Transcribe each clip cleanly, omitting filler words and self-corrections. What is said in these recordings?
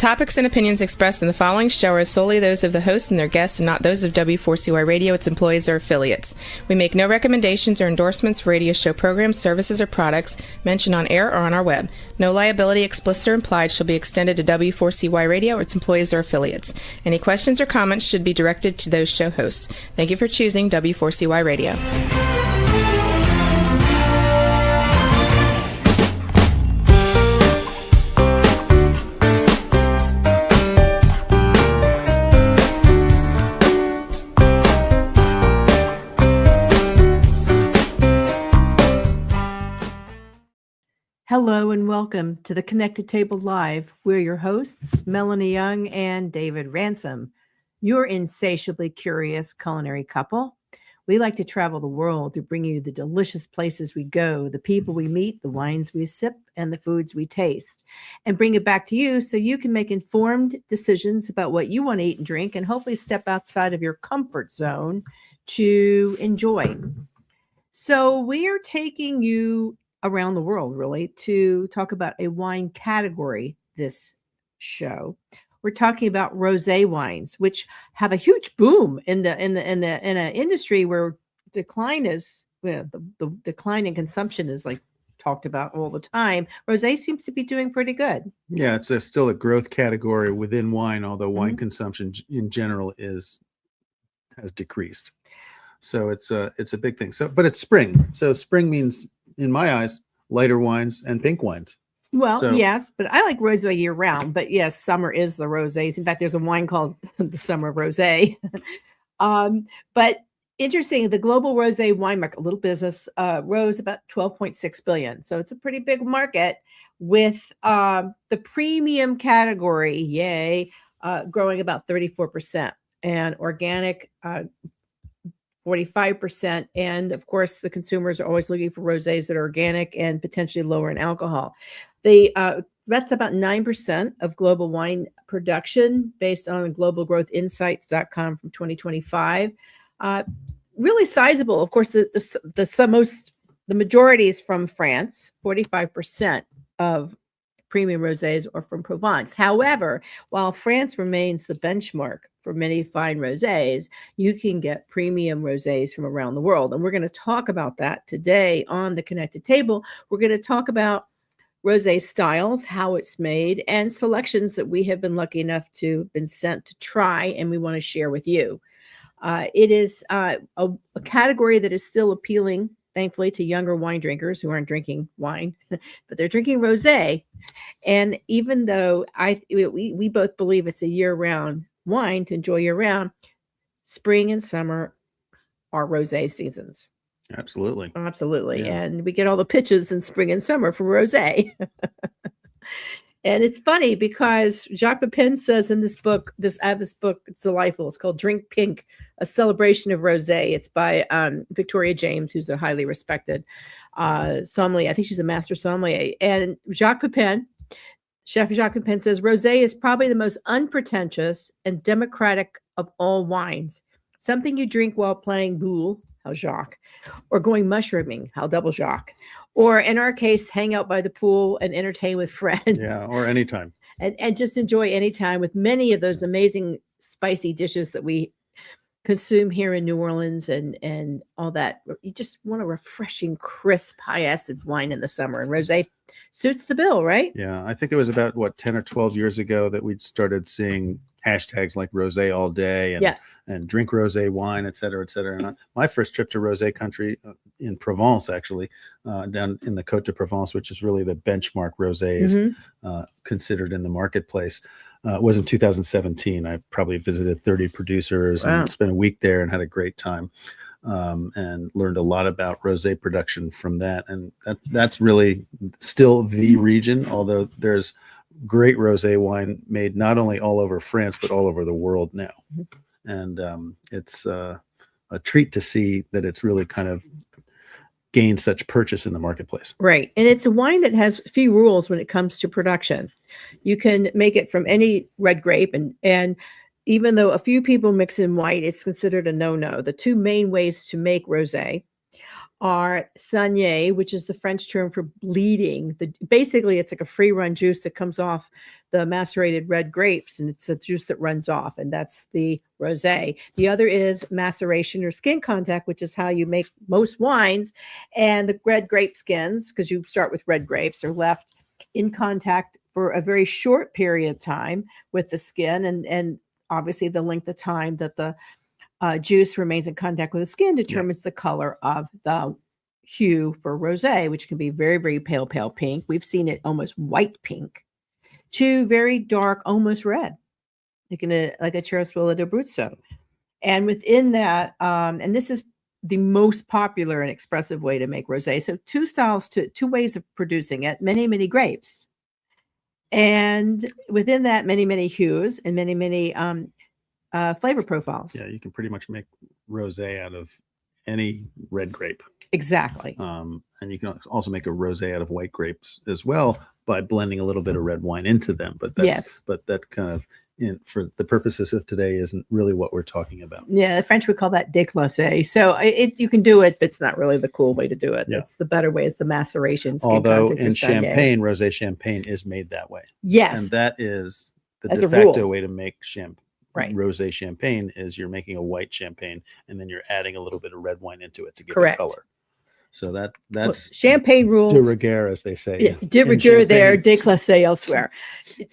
topics and opinions expressed in the following show are solely those of the host and their guests and not those of W4CY Radio, its employees, or affiliates. We make no recommendations or endorsements for radio show programs, services, or products mentioned on air or on our web. No liability, explicit or implied, shall be extended to W4CY Radio or its employees or affiliates. Any questions or comments should be directed to those show hosts. Thank you for choosing W4CY Radio. Hello and welcome to the Connected Table Live. We're your hosts, Melanie Young and David Ransom, your insatiably curious culinary couple. We like to travel the world to bring you the delicious places we go, the people we meet, the wines we sip, and the foods we taste, and bring it back to you so you can make informed decisions about what you want to eat and drink and hopefully step outside of your comfort zone to enjoy. So we are taking you around the world, really, to talk about a wine category this show. We're talking about rosé wines, which have a huge boom in an industry where decline is the decline in consumption is like talked about all the time. Rosé seems to be doing pretty good. Yeah, it's still a growth category within wine, although wine consumption in general has decreased. So it's a big thing. So, but it's spring. So spring means, in my eyes, lighter wines and pink wines. Well, yes, but I like rosé year round. But yes, summer is the rosés. In fact, there's a wine called the Summer of Rosé. But interesting, the global rosé wine market, little business, rose about 12.6 billion. So it's a pretty big market with the premium category, growing about 34%, and organic 45%. And of course, the consumers are always looking for rosés that are organic and potentially lower in alcohol. That's about 9% of global wine production based on globalgrowthinsights.com from 2025. Really sizable. Of course, the majority is from France. 45% of premium rosés are from Provence. However, while France remains the benchmark for many fine rosés, you can get premium rosés from around the world. And we're going to talk about that today on the Connected Table. We're going to talk about rosé styles, how it's made, and selections that we have been lucky enough to been sent to try, and we want to share with you. It is a category that is still appealing, thankfully, to younger wine drinkers who aren't drinking wine, but they're drinking rosé. And even though we both believe it's a year-round wine to enjoy year-round, spring and summer are rosé seasons. Absolutely. Yeah. And we get all the pitches in spring and summer for rosé. And it's funny because Jacques Pepin says in this book, I have this book, it's delightful. It's called Drink Pink, A Celebration of Rosé. It's by Victoria James, who's a highly respected sommelier. I think she's a master sommelier. And Chef Jacques Pepin says, rosé is probably the most unpretentious and democratic of all wines. Something you drink while playing boule, how Jacques, or going mushrooming, how double Jacques. Or in our case, hang out by the pool and entertain with friends. Yeah, or anytime. And just enjoy any time with many of those amazing spicy dishes that we consume here in New Orleans and all that. You just want a refreshing, crisp, high-acid wine in the summer. And rosé suits the bill, right? Yeah, I think it was about, 10 or 12 years ago that we started seeing hashtags like rosé all day and drink rosé wine, et cetera, et cetera. And my first trip to rosé country in Provence, actually, down in the Côte de Provence, which is really the benchmark rosés considered in the marketplace, was in 2017. I probably visited 30 producers and spent a week there and had a great time. And learned a lot about rosé production from that. And that's really still the region, although there's great rosé wine made not only all over France, but all over the world now. And it's a treat to see that it's really kind of gained such purchase in the marketplace. Right. And it's a wine that has few rules when it comes to production. You can make it from any red grape, and even though a few people mix in white, it's considered a no-no. The two main ways to make rosé are Saignée, which is the French term for bleeding. Basically, it's like a free run juice that comes off the macerated red grapes, and it's a juice that runs off, and that's the rosé. The other is maceration or skin contact, which is how you make most wines. And the red grape skins, because you start with red grapes, are left in contact for a very short period of time with the skin, and obviously the length of time that the juice remains in contact with the skin determines the color of the hue for rosé, which can be very, very pale, pale pink. We've seen it almost white pink to very dark, almost red, like a Chiaroscuro d'Abruzzo. And within that, and this is the most popular and expressive way to make rosé. So two ways of producing it, many, many grapes. And within that, many, many hues and many, many flavor profiles. Yeah, you can pretty much make rosé out of any red grape. Exactly. And you can also make a rosé out of white grapes as well by blending a little bit of red wine into them. But that kind of, for the purposes of today, isn't really what we're talking about. Yeah, the French would call that déclassé. So you can do it, but it's not really the cool way to do it. It's the better way is the maceration. Although in Champagne, rosé Champagne is made that way. Yes, and that is the As de a facto rule. way to make champagne. Right. Rosé Champagne is you're making a white champagne and then you're adding a little bit of red wine into it to give it color. So that's Champagne rules. De rigueur, as they say. Yeah, de rigueur there, déclassé elsewhere.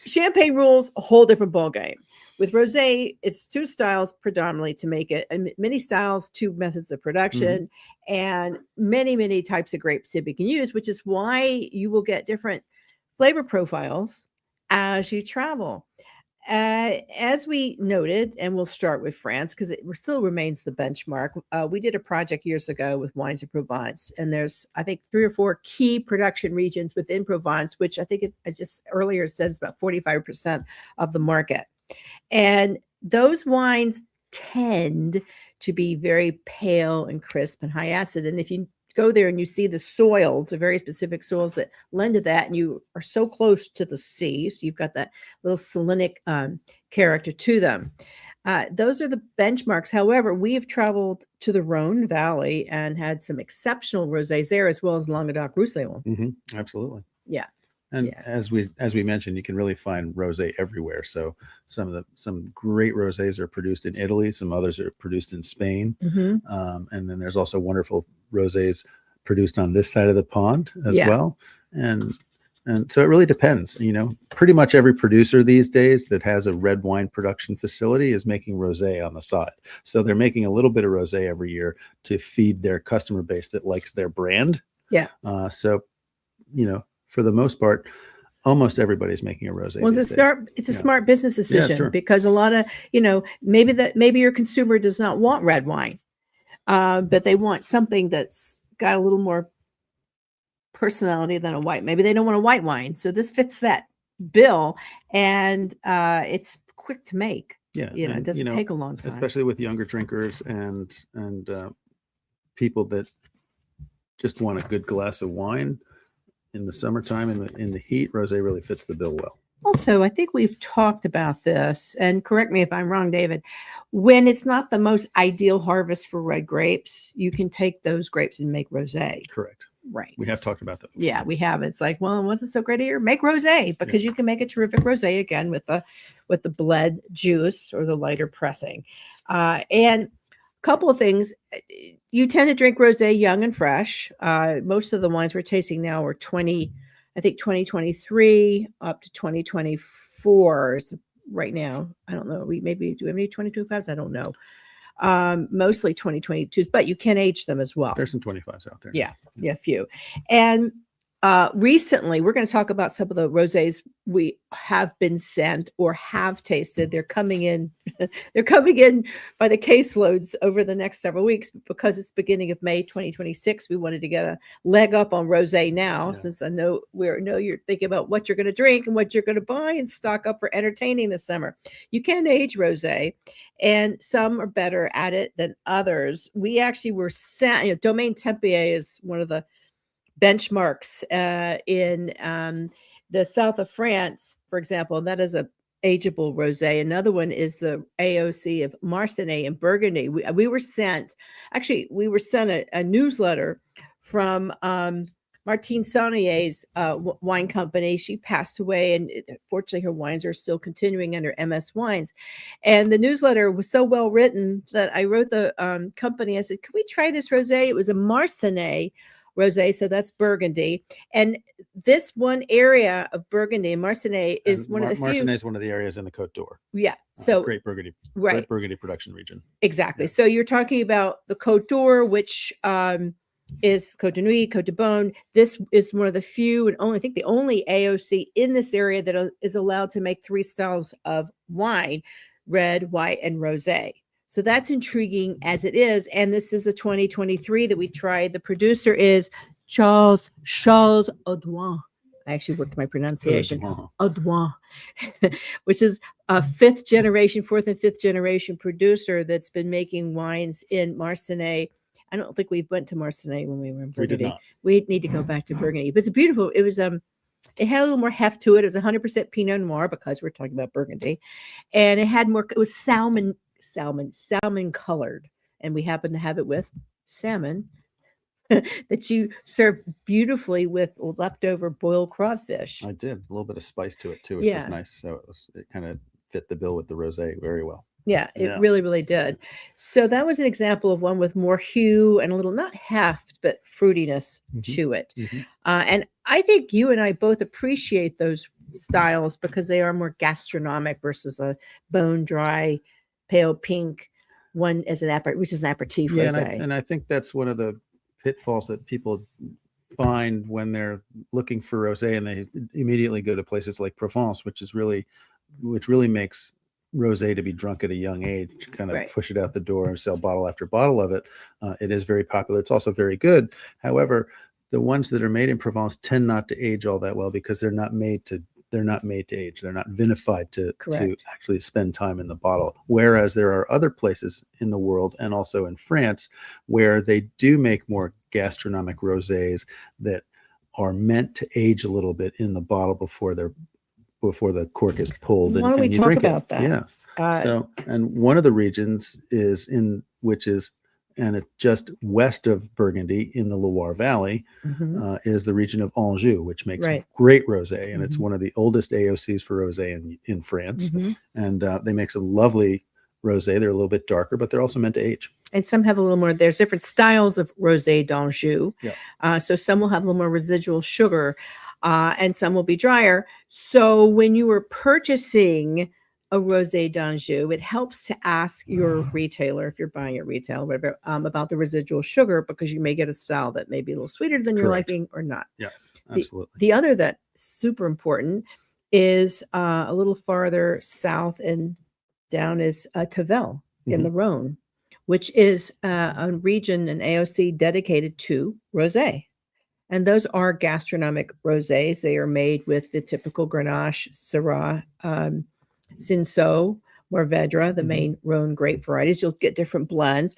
Champagne rules a whole different ballgame. With rosé, it's two styles predominantly to make it, and many styles, two methods of production, and many, many types of grapes that we can use, which is why you will get different flavor profiles as you travel. As we noted, and we'll start with France because it still remains the benchmark. We did a project years ago with Wines of Provence, and there's, I think, 3 or 4 key production regions within Provence, which I think I just earlier said is about 45% of the market. And those wines tend to be very pale and crisp and high acid. And if you go there and you see the soils, the very specific soils that lend to that, and you are so close to the sea, so you've got that little salinic character to them. Those are the benchmarks. However, we have traveled to the Rhone Valley and had some exceptional rosés there, as well as Languedoc-Roussillon. Absolutely. Yeah. And as we mentioned, you can really find rosé everywhere. So some great rosés are produced in Italy, some others are produced in Spain, and then there's also wonderful rosés produced on this side of the pond as well. And so it really depends. Pretty much every producer these days that has a red wine production facility is making rosé on the side. So they're making a little bit of rosé every year to feed their customer base that likes their brand. Yeah. So for the most part, almost everybody's making a rosé. Well, it's a smart business decision because a lot of, maybe your consumer does not want red wine, but they want something that's got a little more personality than a white. Maybe they don't want a white wine. So this fits that bill, and it's quick to make. Yeah. It doesn't take a long time. Especially with younger drinkers and people that just want a good glass of wine. In the summertime, in the heat, rosé really fits the bill well. Also, I think we've talked about this, and correct me if I'm wrong, David, when it's not the most ideal harvest for red grapes, you can take those grapes and make rosé. Correct. Right. We have talked about that before. Yeah, we have. It's like, well, it wasn't so great here. Make rosé because you can make a terrific rosé again with the bled juice or the lighter pressing. And couple of things. You tend to drink rosé young and fresh. Most of the wines we're tasting now are 2023 up to 2024 right now. I don't know. Do we have any 2025s? I don't know. Mostly 2022s, but you can age them as well. There's some 25s out there. Yeah, a few. And recently, we're going to talk about some of the rosés we have been sent or have tasted. They're coming in. They're coming in by the caseloads over the next several weeks. But because it's beginning of May 2026, we wanted to get a leg up on rosé now, since I know you're thinking about what you're going to drink and what you're going to buy and stock up for entertaining this summer. You can age rosé, and some are better at it than others. We actually were sent. Domaine Tempier is one of the benchmarks in the south of France, for example, and that is a ageable rosé. Another one is the AOC of Marsanne in Burgundy. We were sent a newsletter from Martine Saulnier's wine company. She passed away, and fortunately, her wines are still continuing under MS Wines. And the newsletter was so well written that I wrote the company. I said, "Can we try this rosé?" It was a Marsanais rosé, so that's Burgundy. And this one area of Burgundy, Marsanais, is one of the few. Marsanais is one of the areas in the Côte d'Or. Yeah, so great Burgundy, right, great Burgundy production region. Exactly. Yeah. So you're talking about the Côte d'Or, which is Côte de Nuit, Côte de Beaune. This is one of the few and only, I think the only AOC in this area that is allowed to make 3 styles of wine: red, white, and rosé. So that's intriguing as it is. And this is a 2023 that we tried. The producer is Charles Audouin. I actually worked my pronunciation. Audouin, which is a 4th and 5th generation producer that's been making wines in Marsanais. I don't think we went to Marsanais when we were in Burgundy. We did not. We need to go back to Burgundy. But it's beautiful. It was it had a little more heft to it. It was 100% Pinot Noir, because we're talking about Burgundy. And it had more, it was salmon colored. And we happened to have it with salmon that you serve beautifully with leftover boiled crawfish. I did. A little bit of spice to it too, which was nice. So it kind of fit the bill with the rosé very well. Yeah, it really, really did. So that was an example of one with more hue and a little, not heft, but fruitiness to it. And I think you and I both appreciate those styles because they are more gastronomic versus a bone dry, pale pink one as which is an aperitif. Yeah, and I think that's one of the pitfalls that people find when they're looking for rosé, and they immediately go to places like Provence, which really makes rosé to be drunk at a young age, kind of push it out the door and sell bottle after bottle of it. It is very popular. It's also very good. However, the ones that are made in Provence tend not to age all that well because they're not made to age. They're not vinified to actually spend time in the bottle. Whereas there are other places in the world, and also in France, where they do make more gastronomic rosés that are meant to age a little bit in the bottle before the cork is pulled. Why don't we talk about that? Yeah. So, and one of the regions is it's just west of Burgundy in the Loire Valley, is the region of Anjou, which makes great rosé, and it's one of the oldest AOCs for rosé in France. And they make some lovely rosé. They're a little bit darker, but they're also meant to age. And some have a little more. There's different styles of rosé d'Anjou. So some will have a little more residual sugar, and some will be drier. So when you were purchasing a rosé d'Anjou, it helps to ask your retailer, if you're buying at retail, whatever, about the residual sugar, because you may get a style that may be a little sweeter than you're liking or not. Yeah, absolutely. The other that's super important is a little farther south and down is Tavel in the Rhone, which is a region, an AOC dedicated to rosé. And those are gastronomic rosés. They are made with the typical Grenache, Syrah, Cinsault, Mourvedre, the main Rhone grape varieties. You'll get different blends.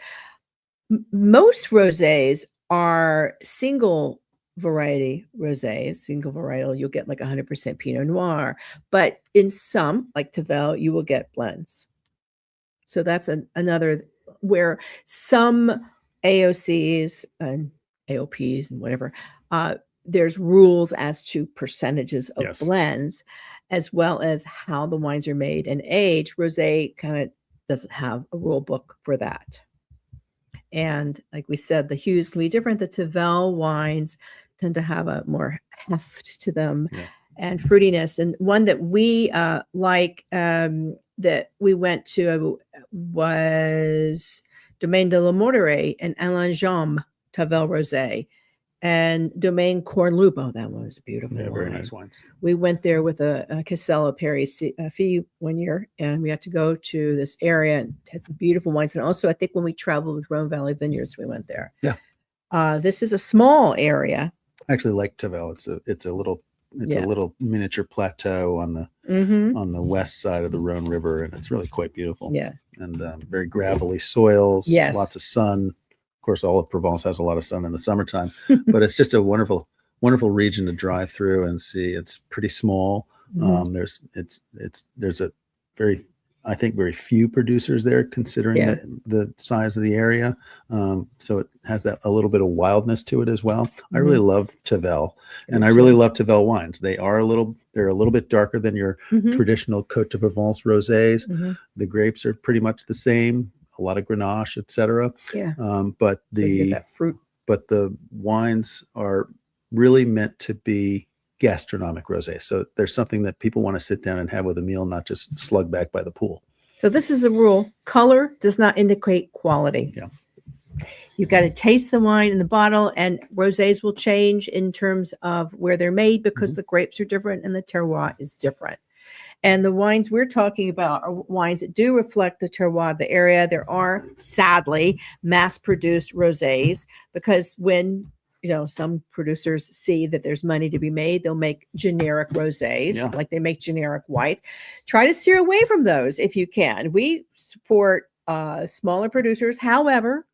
Most rosés are single variety rosés, single varietal. You'll get like 100% Pinot Noir. But in some, like Tavel, you will get blends. So that's another where some AOCs and AOPs and whatever, there's rules as to percentages of blends, as well as how the wines are made and aged. Rosé kind of doesn't have a rule book for that. And like we said, the hues can be different. The Tavel wines tend to have a more heft to them and fruitiness. And one that we like that we went to was Domaine de la Morteray and Alain Jaume Tavel Rosé, and Domaine Cornloup. Oh, that one was a beautiful wine. Very nice wines. We went there with a Casella Perry fee one year, and we had to go to this area and had some beautiful wines. And also, I think when we traveled with Rhone Valley Vineyards, we went there. Yeah. This is a small area. I actually like Tavel. It's a little miniature plateau on the west side of the Rhone River, and it's really quite beautiful. Yeah. And very gravelly soils. Yes. Lots of sun. Of course, all of Provence has a lot of sun in the summertime, but it's just a wonderful region to drive through and see. It's pretty small. There's a very I think, very few producers there, considering the size of the area. So it has that a little bit of wildness to it as well. I really love Tavel, and I really love Tavel wines. They're a little bit darker than your traditional Côte de Provence rosés. The grapes are pretty much the same, a lot of Grenache, etc. Yeah. But So you get that fruit. But the wines are really meant to be gastronomic rosé. So there's something that people want to sit down and have with a meal, not just slug back by the pool. So this is a rule. Color does not indicate quality. Yeah. You've got to taste the wine in the bottle, and rosés will change in terms of where they're made because the grapes are different and the terroir is different. And the wines we're talking about are wines that do reflect the terroir of the area. There are, sadly, mass-produced rosés because when some producers see that there's money to be made, they'll make generic rosés, like they make generic whites. Try to steer away from those if you can. We support smaller producers. However,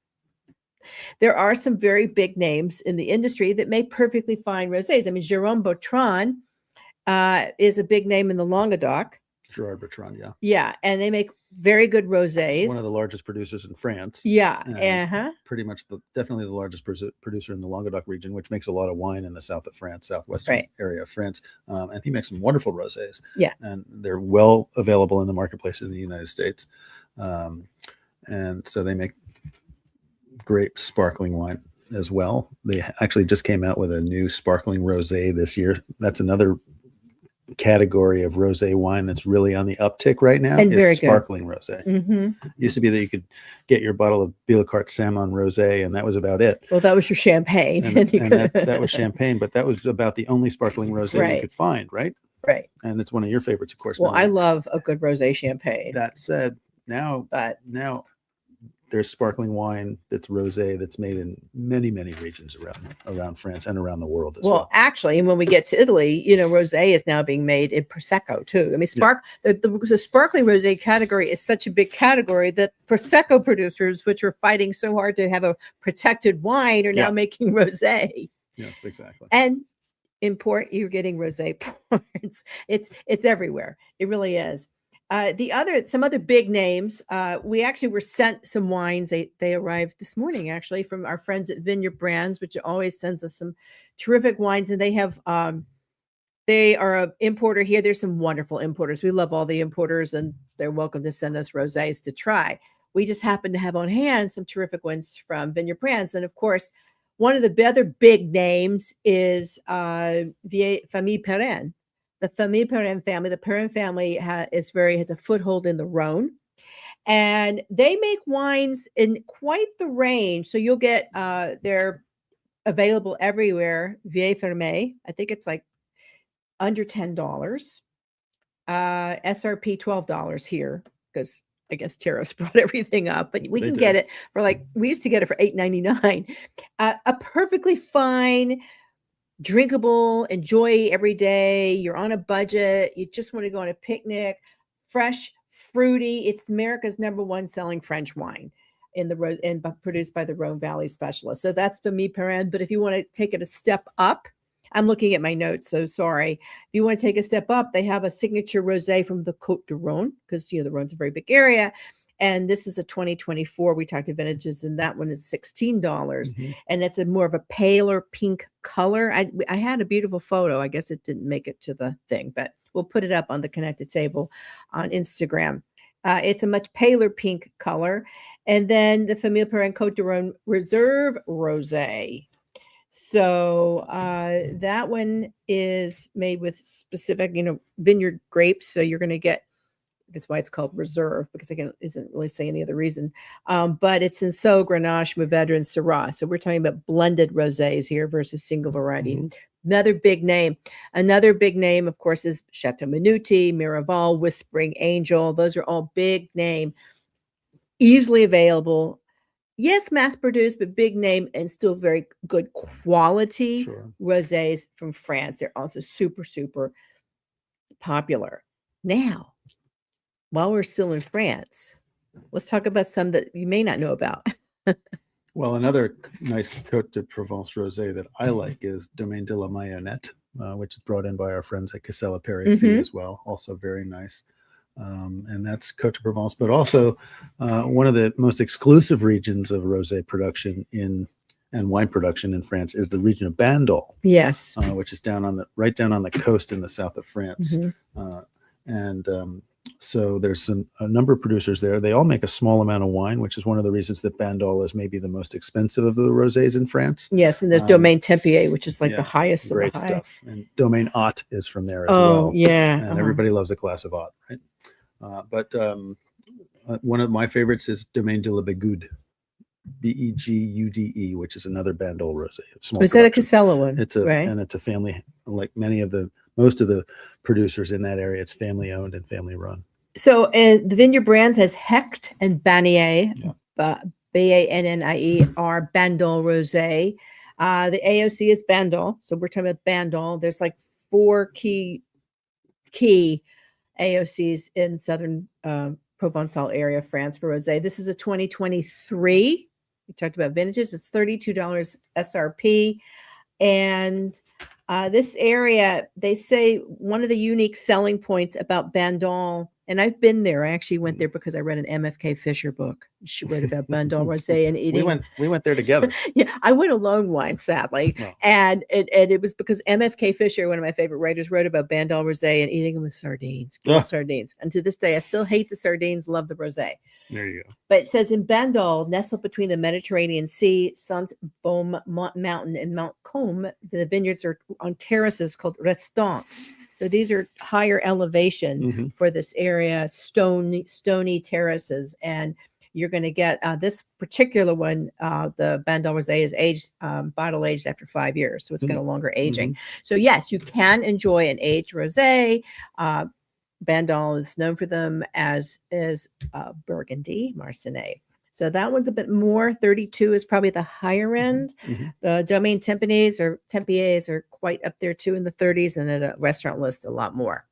there are some very big names in the industry that make perfectly fine rosés. I mean, Jérôme Bertrand is a big name in the Languedoc. Gerard Bertrand, yeah. Yeah, and they make very good rosés. One of the largest producers in France. Yeah, pretty much definitely the largest producer in the Languedoc region, which makes a lot of wine in the south of France, southwestern area of France. And he makes some wonderful rosés. Yeah. And they're well available in the marketplace in the United States. And so they make great sparkling wine as well. They actually just came out with a new sparkling rosé this year. That's another category of rosé wine that's really on the uptick right now. And very sparkling good. Rosé. Used to be that you could get your bottle of Billecart Salmon Rosé, and that was about it. Well, that was your champagne. And that was champagne, but that was about the only sparkling rosé you could find, right? Right. And it's one of your favorites, of course. Well, I love a good rosé champagne. That said, now there's sparkling wine that's rosé that's made in many, many regions around France and around the world as well. Well, actually, when we get to Italy, rosé is now being made in Prosecco too. I mean, the sparkling rosé category is such a big category that Prosecco producers, which are fighting so hard to have a protected wine, are now making rosé. Yes, exactly. And in port, you're getting rosé ports. It's everywhere. It really is. Some other big names. We actually were sent some wines. They arrived this morning, actually, from our friends at Vineyard Brands, which always sends us some terrific wines. And they have, they are an importer here. There's some wonderful importers. We love all the importers, and they're welcome to send us rosés to try. We just happen to have on hand some terrific ones from Vineyard Brands, and of course, one of the other big names is Famille Perrin. The Famille Perrin family. The Perrin family has a foothold in the Rhone, and they make wines in quite the range. So you'll get they're available everywhere. Vieille Ferme, I think it's like under $10. SRP $12 here because I guess tariffs brought everything up. But we can get it for we used to get it for $8.99. A perfectly fine, drinkable, enjoy every day. You're on a budget. You just want to go on a picnic. Fresh, fruity. It's America's #1 selling French wine produced by the Rhone Valley Specialists. So that's Famille Perrin. But if you want to take it a step up, I'm looking at my notes, so sorry. If you want to take a step up, they have a signature rosé from the Côte du Rhône because the Rhone's a very big area. And this is a 2024. We talked to vintages, and that one is $16. And it's more of a paler pink color. I had a beautiful photo. I guess it didn't make it to the thing, but we'll put it up on the Connected Table on Instagram. It's a much paler pink color. And then the Famille Perrin Côte du Rhône Reserve Rosé. So that one is made with specific, vineyard grapes. So you're going to get, that's why it's called Reserve, because again, it isn't really saying any other reason. But it's in Grenache, Mourvedre, and Syrah. So we're talking about blended rosés here versus single variety. Another big name, of course, is Chateau Minuti, Miraval, Whispering Angel. Those are all big name, easily available. Yes, mass-produced, but big name and still very good quality rosés from France. They're also super, super popular. Now, while we're still in France, let's talk about some that you may not know about. Well, another nice Côte de Provence rosé that I like is Domaine de la Mayonnette, which is brought in by our friends at Casella Perry as well. Also very nice. and that's Côte de Provence. But also, one of the most exclusive regions of rosé production and wine production in France is the region of Bandol. Yes, which is right down on the coast in the south of France. So there's a number of producers there. They all make a small amount of wine, which is one of the reasons that Bandol is maybe the most expensive of the rosés in France. Yes, and there's Domaine Tempier, which is like the highest great of the high. stuff. And Domaine Haut is from there as well. Oh, yeah. And everybody loves a glass of Haut, right? But one of my favorites is Domaine de la Begude. Begude, which is another Bandol rosé. Was that a Casella one? It's and it's a family, like most of the producers in that area. It's family owned and family run. So the vineyard brands has Hecht and Bannier, Bannie are Bandol rosé. The AOC is Bandol, so we're talking about Bandol. There's like 4 key AOCs in southern Provençal area of France for rosé. This is a 2023. We talked about vintages. It's $32 SRP. And this area, they say one of the unique selling points about Bandol, and I've been there. I actually went there because I read an MFK Fisher book. She wrote about Bandol rosé and eating. We went there together. Yeah, I went alone once, sadly, and it was because MFK Fisher, one of my favorite writers, wrote about Bandol rosé and eating them with sardines, grilled sardines. And to this day, I still hate the sardines, love the rosé. There you go. But it says in Bandol, nestled between the Mediterranean Sea, Saint-Baume Mountain, and Mount Combe, the vineyards are on terraces called restants. So these are higher elevation for this area, stony terraces. And you're going to get this particular one, the Bandol Rosé is aged, bottle aged after 5 years. So it's got a longer aging. So yes, you can enjoy an aged rosé. Bandol is known for them, as is Burgundy, Marsanne. So that one's a bit more. 32 is probably the higher end. The Domaine Tempiers are quite up there too in the 30s, and at a restaurant list a lot more.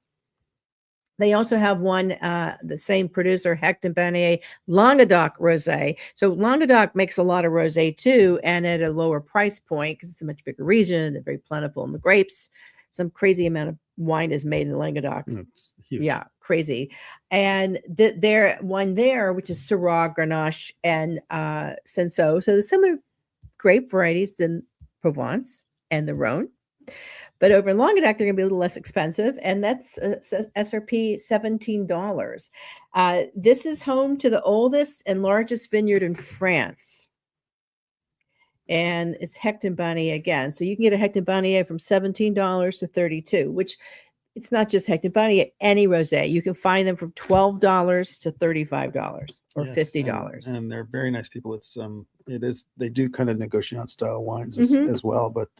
They also have one, the same producer, Hecht and Bannier, Languedoc Rosé. So Languedoc makes a lot of rosé too, and at a lower price point because it's a much bigger region. They're very plentiful in the grapes. Some crazy amount of wine is made in Languedoc. It's huge. Yeah, crazy. And their one there, which is Syrah, Grenache, and Cinsault. So there's similar grape varieties in Provence and the Rhone. But over in Languedoc, they're going to be a little less expensive, and that's SRP $17. This is home to the oldest and largest vineyard in France. And it's Hecht and Bannier again. So you can get a Hecht and Bannier from $17 to $32, which it's not just Hecht and Bannier, any rosé. You can find them from $12 to $35 or $50. And they're very nice people. They do kind of negociant style wines as well, but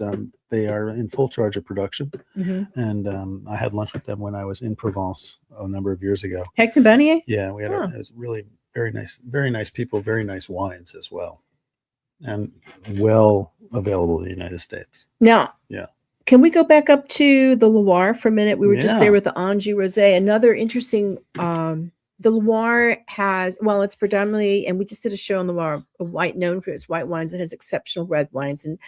they are in full charge of production. And I had lunch with them when I was in Provence a number of years ago. Hecht and Bannier? Yeah, we had it was really very nice people, very nice wines as well. And well available in the United States. Now, can we go back up to the Loire for a minute? We were just there with the Anjou Rosé. Another interesting, the Loire has, it's predominantly, and we just did a show on Loire, known for its white wines. It has exceptional red wines, and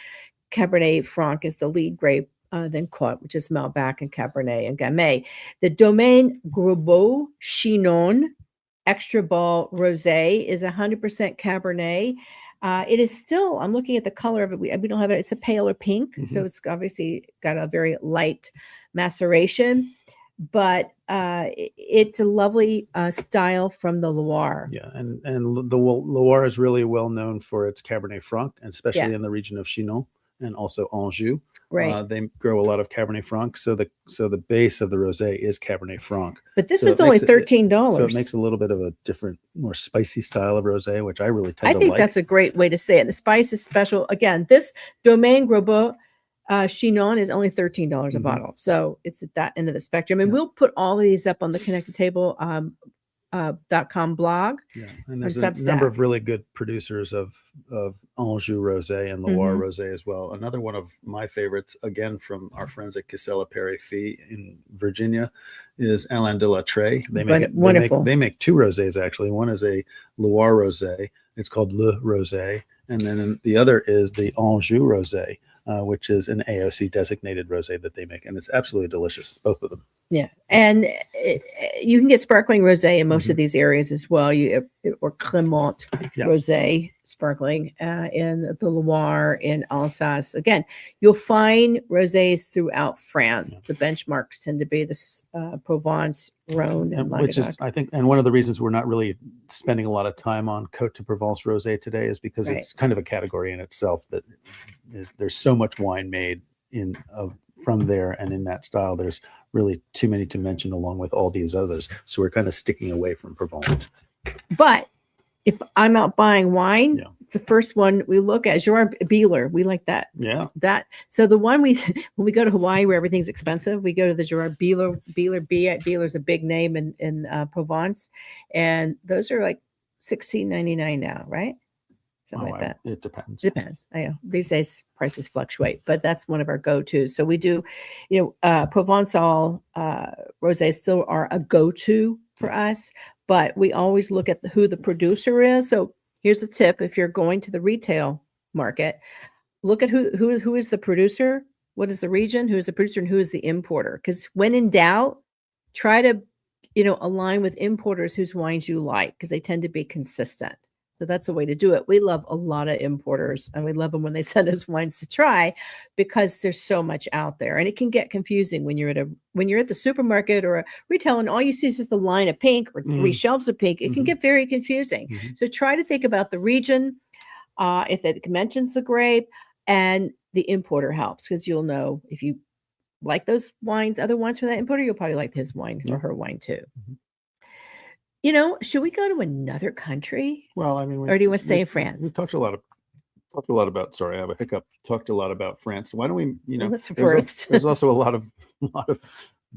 Cabernet Franc is the lead grape, then Côte, which is Malbec and Cabernet and Gamay. The Domaine Grosbeau Chinon Extra Ball Rosé is 100% Cabernet. It is still, I'm looking at the color of it. We don't have it. It's a paler pink. So it's obviously got a very light maceration, but it's a lovely style from the Loire. Yeah. And the Loire is really well known for its Cabernet Franc, and especially in the region of Chinon and also Anjou. Right. They grow a lot of Cabernet Franc. So the base of the rosé is Cabernet Franc. But this one's only $13. So it makes a little bit of a different, more spicy style of rosé, which I really tend to like. I think that's a great way to say it. The spice is special. Again, this Domaine Grosbeau Chinon is only $13 a bottle. So it's at that end of the spectrum. And we'll put all of these up on the Connected Table .com blog. Yeah, and there's a number of really good producers of Anjou Rosé and Loire Rosé as well. Another one of my favorites, again from our friends at Casella Perry Fee in Virginia, is Alain de la Traye. They make two rosés actually. One is a Loire Rosé. It's called Le Rosé, and then the other is the Anjou Rosé. which is an AOC designated rosé that they make, and it's absolutely delicious, both of them. Yeah, and you can get sparkling rosé in most of these areas as well. Or Clément rosé sparkling in the Loire, in Alsace. Again, you'll find rosés throughout France. Yeah. The benchmarks tend to be the Provence, Rhone, and which is, I think, and one of the reasons we're not really spending a lot of time on Côte de Provence rosé today is because it's kind of a category in itself. That there's so much wine made from there, and in that style, there's really too many to mention along with all these others. So we're kind of sticking away from Provence. But if I'm out buying wine, the first one we look at is your Bieler. We like that. Yeah. So the one when we go to Hawaii where everything's expensive, we go to the Gerard Bieler. Bieler's a big name in Provence, and those are like $16.99 now, right? Something like that. It depends. Depends. I know these days prices fluctuate, but that's one of our go-tos. So we do, Provençal rosés still are a go-to for us, but we always look at who the producer is. So here's a tip: if you're going to the retail market, look at who is the producer, what is the region, who is the producer, and who is the importer. Because when in doubt, try to align with importers whose wines you like, because they tend to be consistent. So that's a way to do it. We love a lot of importers, and we love them when they send us wines to try, because there's so much out there, and it can get confusing when you're at the supermarket or a retail, and all you see is just a line of pink or 3 shelves of pink. It can get very confusing. So try to think about the region, if it mentions the grape, and the importer helps, because you'll know if you like those wines, other wines from that importer, you'll probably like his wine or her wine too. Should we go to another country? Well, I mean, or do you want to stay in France? We've talked a lot about. Sorry, I have a hiccup. Talked a lot about France. Why don't we? That's first. There's also a lot of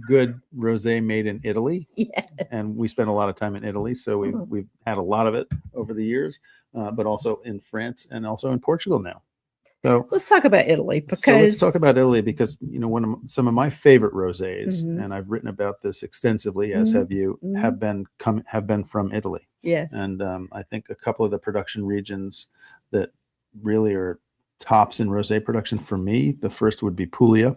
good rosé made in Italy. Yes. And we spent a lot of time in Italy, so we've had a lot of it over the years, but also in France and also in Portugal now. So let's talk about Italy, because some of my favorite rosés, and I've written about this extensively, as have you, have been from Italy. Yes. And I think a couple of the production regions that really are tops in rosé production for me, the first would be Puglia.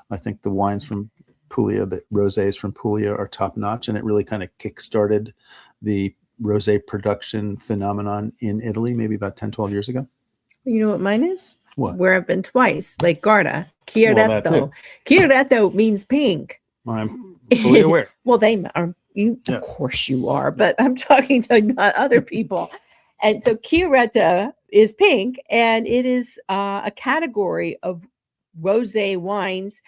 I think the wines from Puglia, the rosés from Puglia, are top notch, and it really kind of kickstarted the rosé production phenomenon in Italy maybe about 10, 12 years ago. You know what mine is? What? Where I've been twice, Lake Garda. Chiaretto. Well, Chiaretto means pink. I'm fully aware. Well, they are. You, yes. Of course you are, but I'm talking to other people. And so Chiaretto is pink, and it is a category of rosé wines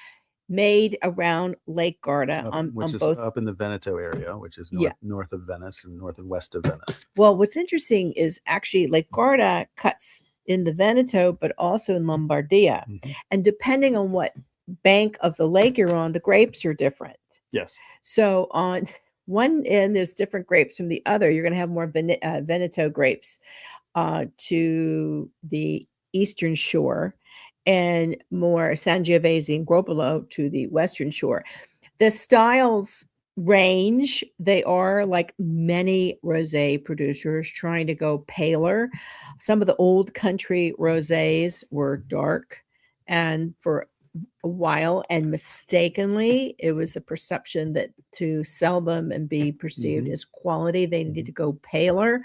made around Lake Garda, which is up in the Veneto area, which is north of Venice and north and west of Venice. Well, what's interesting is actually Lake Garda cuts in the Veneto, but also in Lombardia. And depending on what bank of the lake you're on, the grapes are different. Yes. So on one end, there's different grapes from the other. You're going to have more Veneto grapes to the eastern shore, and more Sangiovese and Groppolo to the western shore. The styles range. They are, like many rosé producers, trying to go paler. Some of the old country rosés were dark, and for a while, and mistakenly, it was a perception that to sell them and be perceived as quality, they needed to go paler.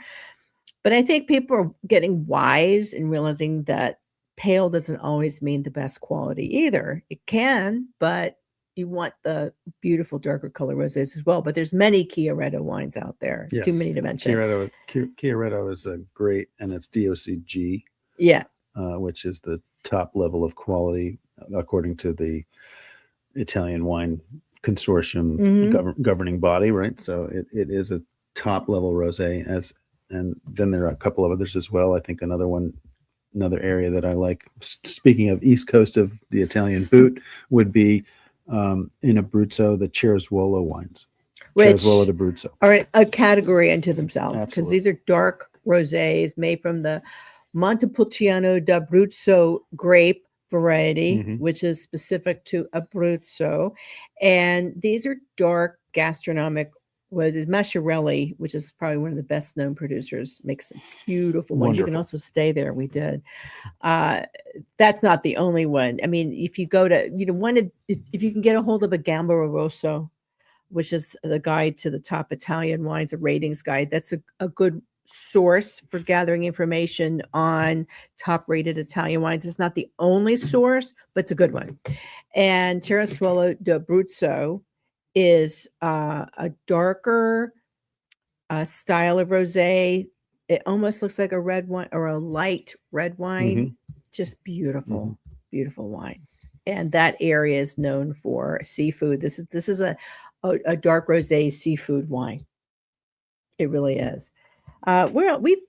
But I think people are getting wise and realizing that pale doesn't always mean the best quality either. It can, but you want the beautiful darker color rosés as well. But there's many Chiaretto wines out there. Yes. Too many to mention. Chiaretto is a great, and it's DOCG. Yeah. Which is the top level of quality according to the Italian Wine Consortium governing body, right? So it is a top level rosé, and then there are a couple of others as well. I think another area that I like, speaking of east coast of the Italian boot, would be in Abruzzo, the Cerezuolo wines. Cerezuolo d'Abruzzo are a category unto themselves, because these are dark rosés made from the Montepulciano d'Abruzzo grape variety, which is specific to Abruzzo. And these are dark gastronomic is Masciarelli, which is probably one of the best known producers, makes some beautiful ones. You can also stay there. We did. That's not the only one. I mean, if you go to, if you can get a hold of a Gambero Rosso, which is the guide to the top Italian wines, a ratings guide, that's a good source for gathering information on top rated Italian wines. It's not the only source, but it's a good one. And Terrasuolo d'Abruzzo is a darker style of rosé. It almost looks like a red wine or a light red wine. Just beautiful, beautiful wines. And that area is known for seafood. This is a dark rosé seafood wine. It really is. We've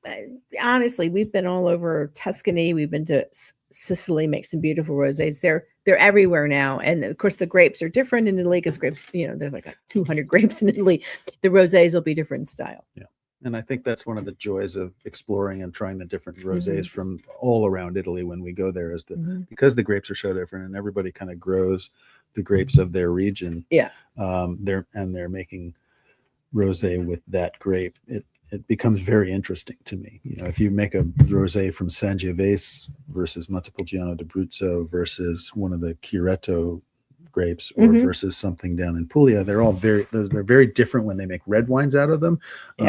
been all over Tuscany. We've been to Sicily, make some beautiful rosés. They're everywhere now, and of course the grapes are different in Italy because grapes, there's like 200 grapes in Italy. The rosés will be different in style. Yeah, and I think that's one of the joys of exploring and trying the different rosés from all around Italy when we go there. Is that because the grapes are so different, and everybody kind of grows the grapes of their region. Yeah, they're making rosé with that grape. It becomes very interesting to me. If you make a rosé from Sangiovese versus Montepulciano d'Abruzzo versus one of the Chiaretto grapes or versus something down in Puglia, they're very different when they make red wines out of them.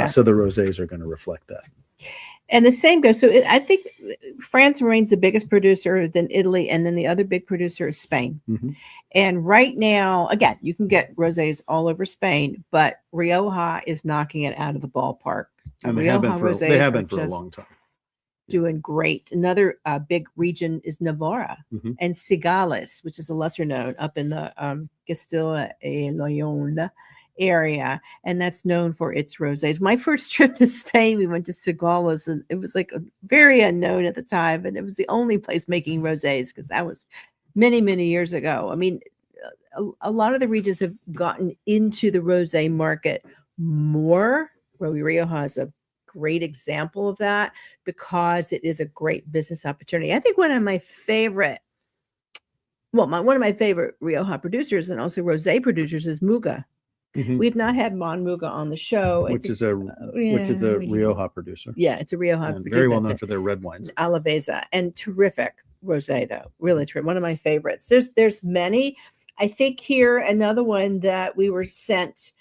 So the rosés are going to reflect that. And the same goes. So I think France remains the biggest producer, then Italy, and then the other big producer is Spain. And right now, again, you can get rosés all over Spain, but Rioja is knocking it out of the ballpark. And they have been for a long time. Doing great. Another big region is Navarra and Cigales, which is a lesser known up in the Castilla y León area, and that's known for its rosés. My first trip to Spain, we went to Cigales, and it was like very unknown at the time, and it was the only place making rosés because that was many, many years ago. I mean, a lot of the regions have gotten into the rosé market more. Rioja is a great example of that because it is a great business opportunity. I think one of my favorite Rioja producers and also rosé producers is Muga. We've not had Mon Muga on the show, which is a Rioja producer. Yeah, it's a Rioja producer. Very well known for their red wines. Alavesa, and terrific rosé though, really terrific. One of my favorites. There's many. I think here another one that we were sent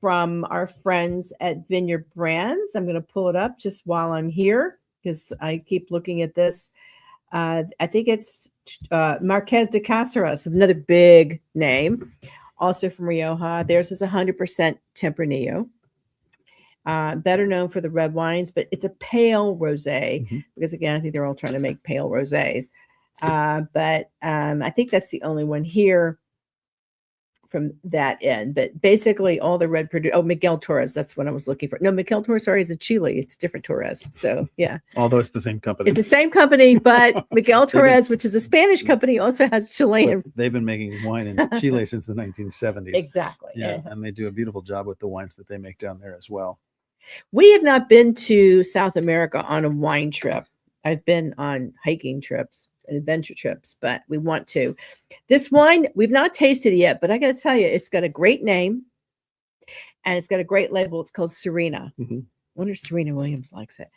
from our friends at Vineyard Brands. I'm going to pull it up just while I'm here because I keep looking at this. I think it's Marqués de Cáceres, another big name. Also from Rioja. Theirs is 100% Tempranillo. Better known for the red wines, but it's a pale rosé because, again, I think they're all trying to make pale rosés. But I think that's the only one here from that end. But basically, all the red Miguel Torres, that's what I was looking for. No, Miguel Torres, sorry, is in Chile. It's different Torres. So, yeah. Although it's the same company. It's the same company, but Miguel Torres, which is a Spanish company, also has Chilean. They've been making wine in Chile since the 1970s. Exactly. Yeah, and they do a beautiful job with the wines that they make down there as well. We have not been to South America on a wine trip. I've been on hiking trips and adventure trips, but we want to. This wine, we've not tasted it yet, but I got to tell you, it's got a great name and it's got a great label. It's called Serena. I wonder if Serena Williams likes it.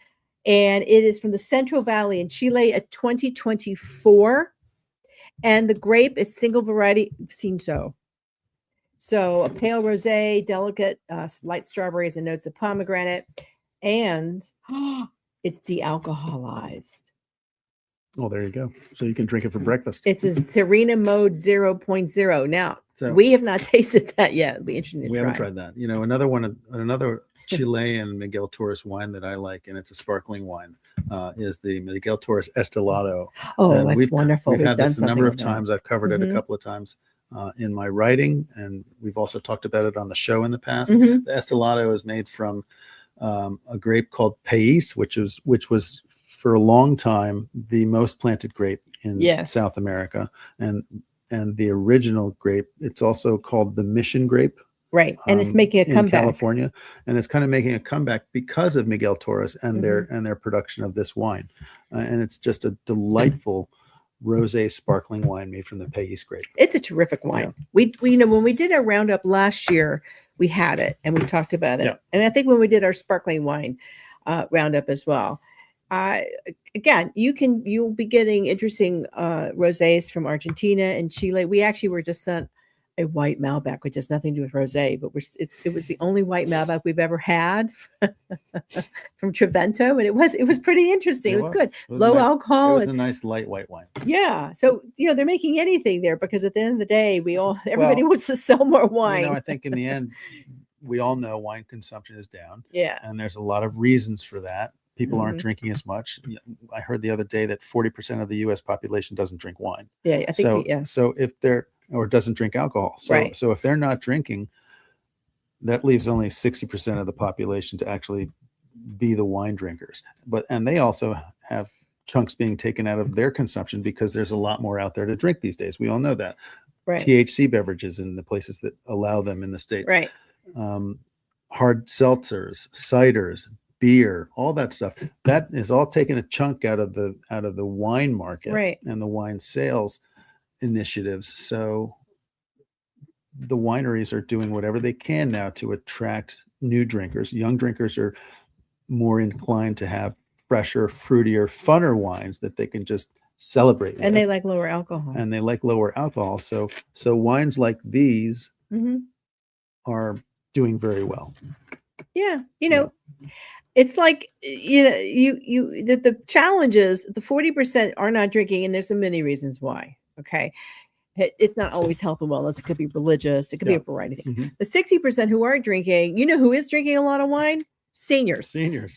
And it is from the Central Valley in Chile, a 2024. And the grape is single variety Cinso. So a pale rosé, delicate, light strawberries and notes of pomegranate. And it's de-alcoholized. Oh, there you go. So you can drink it for breakfast. It's a Serena Mode 0.0. Now, we have not tasted that yet. It'll be interesting to try. We haven't tried that. Another Chilean Miguel Torres wine that I like, and it's a sparkling wine, is the Miguel Torres Estelado. Oh, that's wonderful. We've had this a number of times. I've covered it a couple of times in my writing, and we've also talked about it on the show in the past. The Estelado is made from a grape called País, which was for a long time the most planted grape in South America, and the original grape. It's also called the Mission grape, right? And it's making a comeback in California, and it's kind of making a comeback because of Miguel Torres and their production of this wine, and it's just a delightful rosé sparkling wine made from the País grape. It's a terrific wine. We when we did our roundup last year, we had it and we talked about it. Yeah. And I think when we did our sparkling wine roundup as well. Again, you'll be getting interesting rosés from Argentina and Chile. We actually were just sent a white Malbec, which has nothing to do with rosé, but it was the only white Malbec we've ever had from Trevento, and it was pretty interesting. It was good, low alcohol. It was a nice light white wine. Yeah, so they're making anything there because at the end of the day, everybody wants to sell more wine. I think in the end, we all know wine consumption is down. Yeah, and there's a lot of reasons for that. People aren't drinking as much. I heard the other day that 40% of the U.S. population doesn't drink wine. Yeah, I think so if they're or doesn't drink alcohol. So if they're not drinking, that leaves only 60% of the population to actually be the wine drinkers. And they also have chunks being taken out of their consumption because there's a lot more out there to drink these days. We all know that. Right. THC beverages in the places that allow them in the States. Right. Hard seltzers, ciders, beer, all that stuff. That is all taking a chunk out of the wine market and the wine sales initiatives. So the wineries are doing whatever they can now to attract new drinkers. Young drinkers are more inclined to have fresher, fruitier, funner wines that they can just celebrate with. And they like lower alcohol. So wines like these are doing very well. Yeah. It's like, the challenge is the 40% are not drinking, and there's so many reasons why. Okay. It's not always health and wellness. It could be religious. It could be a variety of things. The 60% who are drinking, who is drinking a lot of wine? Seniors.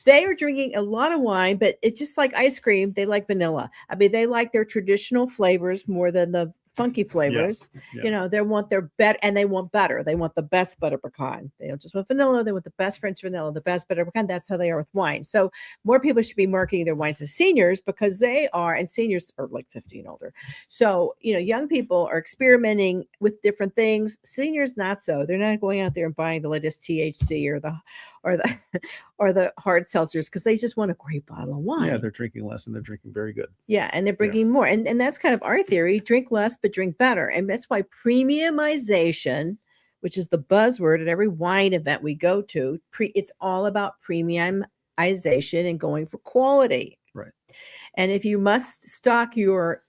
They are drinking a lot of wine, but it's just like ice cream. They like vanilla. I mean, they like their traditional flavors more than the funky flavors. They want their and they want butter. They want the best butter pecan. They don't just want vanilla. They want the best French vanilla, the best butter pecan. That's how they are with wine. So more people should be marketing their wines to seniors because and seniors are like 50 and older. So, young people are experimenting with different things. Seniors, not so. They're not going out there and buying the latest THC or the hard seltzers because they just want a great bottle of wine. Yeah, they're drinking less and they're drinking very good. Yeah, and they're bringing more. And that's kind of our theory. Drink less, but drink better. And that's why premiumization, which is the buzzword at every wine event we go to, it's all about premiumization and going for quality. Right. And if you must stock your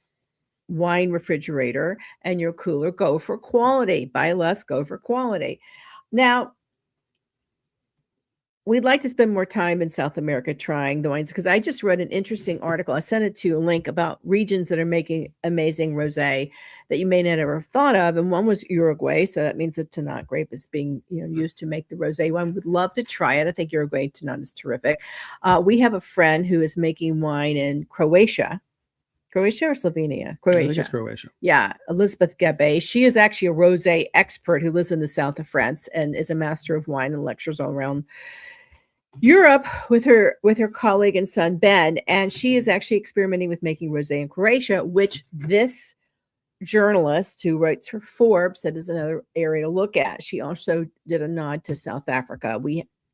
wine refrigerator and your cooler, go for quality. Buy less, go for quality. Now, we'd like to spend more time in South America trying the wines because I just read an interesting article. I sent it to you, a link about regions that are making amazing rosé that you may not ever have thought of. And one was Uruguay. So that means the Tannat grape is being used to make the rosé wine. Would love to try it. I think Uruguay Tannat is terrific. We have a friend who is making wine in Croatia. Croatia or Slovenia? Croatia. I think it's Croatia. Yeah, Elizabeth Gabe. She is actually a rosé expert who lives in the south of France and is a master of wine and lectures all around Europe with her colleague and son Ben, and she is actually experimenting with making rosé in Croatia, which this journalist who writes for Forbes said is another area to look at. She also did a nod to South Africa.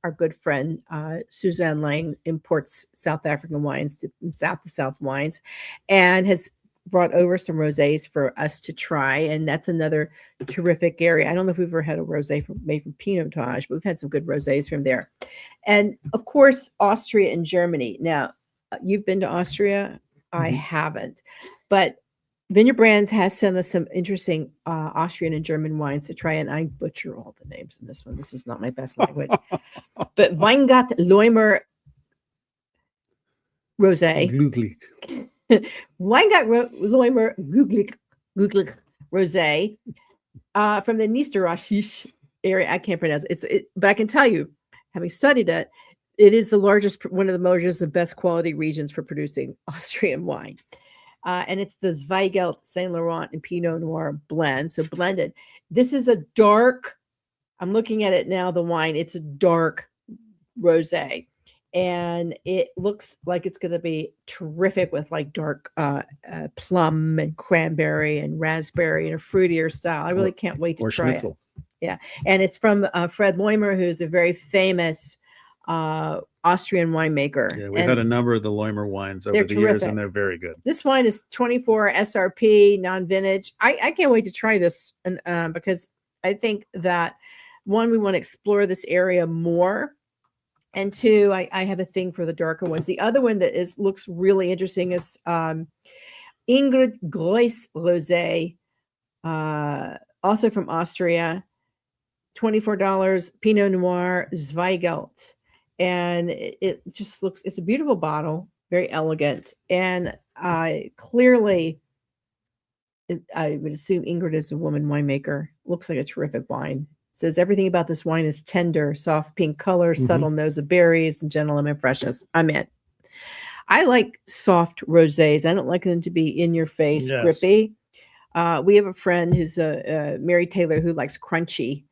Our good friend Suzanne Lang imports South African wines, South to South wines, and has brought over some rosés for us to try, and that's another terrific area. I don't know if we've ever had a rosé made from Pinotage, but we've had some good rosés from there. And of course, Austria and Germany. Now, you've been to Austria. I haven't, but Vineyard Brands has sent us some interesting Austrian and German wines to try, and I butcher all the names in this one. This is not my best language, but Weingut Leumer Rosé. Glücklich. Weingut Leumer Glücklich Rosé from the Niederösterreich area. I can't pronounce it. But I can tell you, having studied it, it is one of the largest and best quality regions for producing Austrian wine. And it's the Zweigelt, Saint Laurent, and Pinot Noir blend. So blended. This is a dark, I'm looking at it now, the wine. It's a dark rosé. And it looks like it's going to be terrific with like dark plum and cranberry and raspberry and a fruitier style. I really can't wait to try it. Yeah. And it's from Fred Leumer, who's a very famous Austrian winemaker. Yeah, we've had a number of the Leumer wines over the years, and they're very good. This wine is 24 SRP, non-vintage. I can't wait to try this because I think that one, we want to explore this area more. And two, I have a thing for the darker ones. The other one that looks really interesting is Ingrid Gross Rosé, also from Austria, $24, Pinot Noir Zweigelt. And it just looks, it's a beautiful bottle, very elegant. And clearly, I would assume Ingrid is a woman winemaker. Looks like a terrific wine. Says everything about this wine is tender, soft pink color, subtle nose of berries, and gentle lemon freshness. I'm in. I like soft rosés. I don't like them to be in your face, grippy. We have a friend who's a Mary Taylor who likes crunchy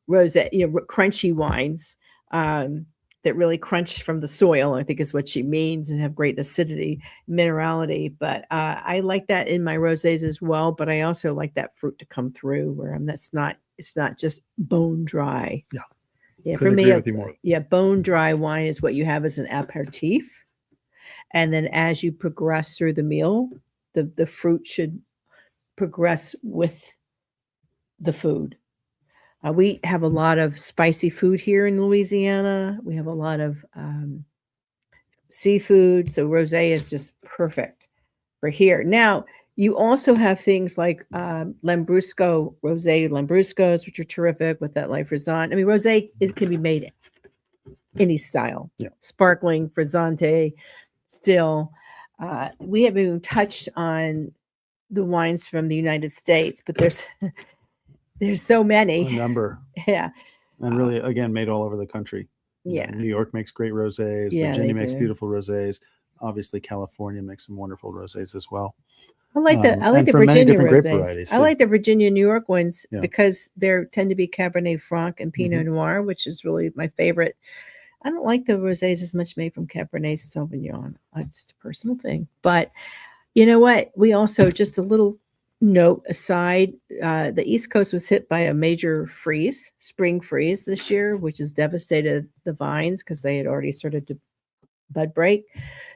rosé, crunchy wines that really crunch from the soil, I think is what she means, and have great acidity, minerality. But I like that in my rosés as well. But I also like that fruit to come through where it's not just bone dry. Yeah. For me, bone dry wine is what you have as an aperitif. And then as you progress through the meal, the fruit should progress with the food. We have a lot of spicy food here in Louisiana. We have a lot of seafood. So rosé is just perfect for here. Now, you also have things like Lambrusco, Rosé Lambruscos, which are terrific with that light frisant. I mean, rosé can be made any style. Yeah. Sparkling, frizzante, still. We haven't even touched on the wines from the United States, but there's so many. A number. Yeah. And really, again, made all over the country. Yeah. New York makes great rosés. Yeah, Virginia makes beautiful rosés. Obviously, California makes some wonderful rosés as well. I like the Virginia rosés. I like the Virginia New York ones because they tend to be Cabernet Franc and Pinot Noir, which is really my favorite. I don't like the rosés as much made from Cabernet Sauvignon. It's just a personal thing. But you know what? We also, just a little note aside, the East Coast was hit by a major spring freeze this year, which has devastated the vines because they had already started to bud break.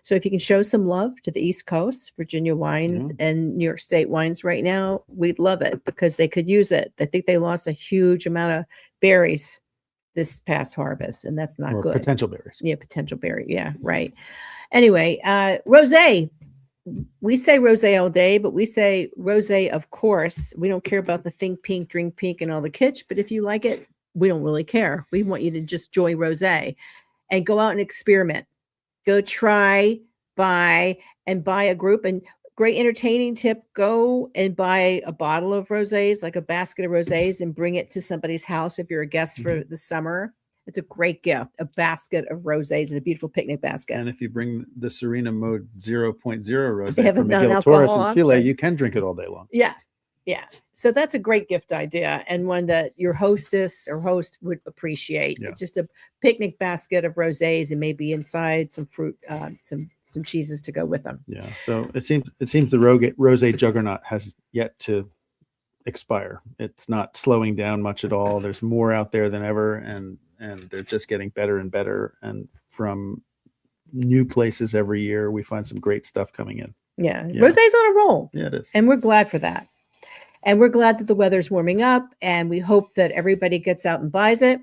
So if you can show some love to the East Coast, Virginia wines and New York State wines right now, we'd love it because they could use it. I think they lost a huge amount of berries this past harvest, and that's not good. Potential berries. Yeah, potential berry. Yeah, right. Anyway, rosé. We say rosé all day, but we say rosé, of course. We don't care about the think pink, drink pink, and all the kitsch. But if you like it, we don't really care. We want you to just enjoy rosé and go out and experiment. Go try, buy a group. And great entertaining tip, go and buy a bottle of rosés, like a basket of rosés, and bring it to somebody's house if you're a guest for the summer. It's a great gift, a basket of rosés and a beautiful picnic basket. And if you bring the Serena Mode 0.0 rosé from Miguel Torres in Chile, you can drink it all day long. Yeah. Yeah. So that's a great gift idea, and one that your hostess or host would appreciate. Yeah. Just a picnic basket of rosés and maybe inside some fruit, some cheeses to go with them. Yeah. So it seems the rosé juggernaut has yet to expire. It's not slowing down much at all. There's more out there than ever, and they're just getting better and better. And from new places every year, we find some great stuff coming in. Yeah. Rosé's on a roll. Yeah, it is. And we're glad for that. And we're glad that the weather's warming up, and we hope that everybody gets out and buys it.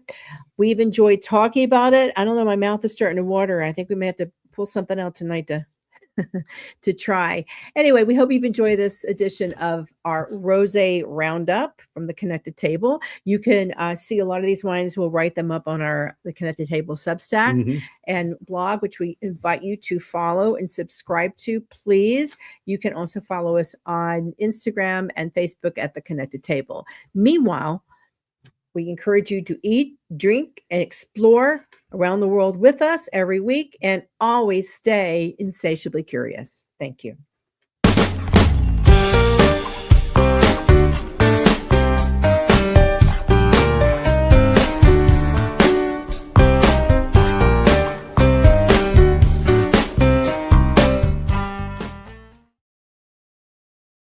We've enjoyed talking about it. I don't know, my mouth is starting to water. I think we may have to pull something out tonight to try. Anyway, we hope you've enjoyed this edition of our Rosé Roundup from the Connected Table. You can see a lot of these wines. We'll write them up on the Connected Table Substack and blog, which we invite you to follow and subscribe to, please. You can also follow us on Instagram and Facebook at the Connected Table. Meanwhile, we encourage you to eat, drink, and explore around the world with us every week, and always stay insatiably curious. Thank you.